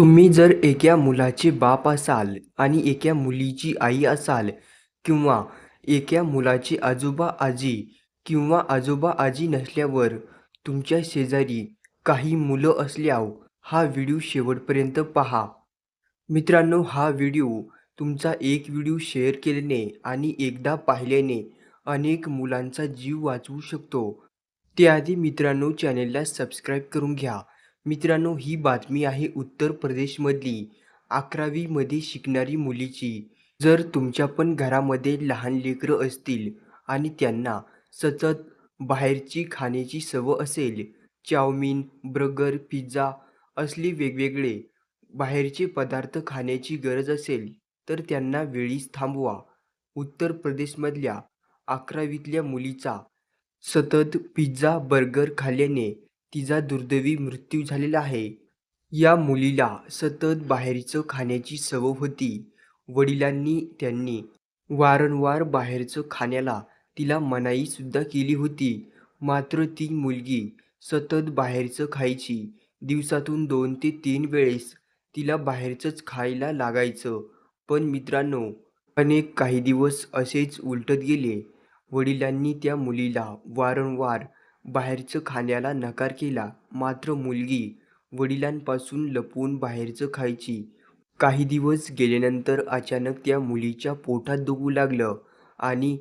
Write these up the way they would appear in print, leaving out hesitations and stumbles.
तुम्ही जर एका मुलाचे बाप असाल आणि एका मुलीची आई असाल किंवा एका मुलाचे आजोबा-आजी किंवा आजोबा-आजी नसल्यावर तुमच्या शेजारी काही मुलं असल्यावर हा व्हिडिओ शेवटपर्यंत पहा. मित्रांनो, हा व्हिडिओ तुमचा एक व्हिडिओ शेअर केल्याने आणि एकदा पाहिल्याने अनेक मुलांचा जीव वाचवू शकतो. त्याआधी मित्रांनो, चॅनेलला सबस्क्राईब करून घ्या. मित्रांनो, ही बातमी आहे उत्तर प्रदेशमधली 11वी मध्ये शिकणारी मुलीची. जर तुमच्या पण घरामध्ये लहान लेकरं असतील आणि त्यांना सतत बाहेरची खाण्याची सवय असेल, चाऊमिन, बर्गर, पिझ्झा असले वेगवेगळे बाहेरचे पदार्थ खाण्याची गरज असेल, तर त्यांना वेळीच थांबवा. उत्तर प्रदेशमधल्या 11वीतल्या मुलीचा सतत पिझ्झा, बर्गर खाल्ल्याने तिचा दुर्दैवी मृत्यू झालेला आहे. या मुलीला सतत बाहेरचं खाण्याची सवय होती. वडिलांनी त्यांनी वारंवार बाहेरचं खाण्याला तिला मनाईसुद्धा केली होती. मात्र ती मुलगी सतत बाहेरचं खायची. दिवसातून 2 ते 3 वेळेस तिला बाहेरचंच खायला लागायचं. पण मित्रांनो, काही दिवस असेच उलटत गेले. वडिलांनी त्या मुलीला वारंवार बाहेरचं खाण्याला नकार केला. मात्र मुलगी वडिलांपासून लपवून बाहेरचं खायची. काही दिवस गेल्यानंतर अचानक त्या मुलीच्या पोटात दुखू लागलं आणि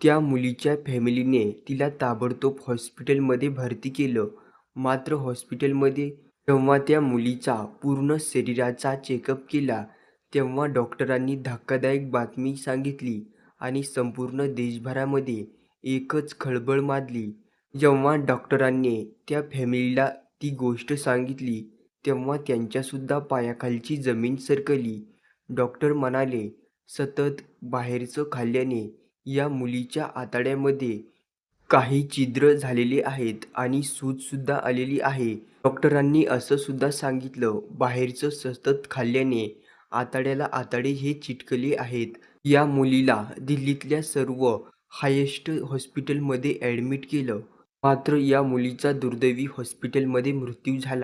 त्या मुलीच्या फॅमिलीने तिला ताबडतोब हॉस्पिटलमध्ये भरती केलं. मात्र हॉस्पिटलमध्ये जेव्हा त्या मुलीचा पूर्ण शरीराचा चेकअप केला, तेव्हा डॉक्टरांनी धक्कादायक बातमी सांगितली आणि संपूर्ण देशभरामध्ये एकच खळबळ माजली. जेव्हा डॉक्टरांनी त्या फॅमिलीला ती गोष्ट सांगितली, तेव्हा त्यांच्यासुद्धा पायाखालची जमीन सरकली. डॉक्टर म्हणाले, सतत बाहेरचं खाल्ल्याने या मुलीच्या आतड्यामध्ये काही छिद्र झालेले आहेत आणि सूजसुद्धा आलेली आहे. डॉक्टरांनी असं सुद्धा सांगितलं, बाहेरचं सतत खाल्ल्याने आतड्याला आतडे हे चिटकले आहेत. या मुलीला दिल्लीतल्या सर्व हायेस्ट हॉस्पिटलमध्ये ॲडमिट केलं. मात्र या मुलीचा दुर्दैवी हॉस्पिटलमध्ये मृत्यू झाला.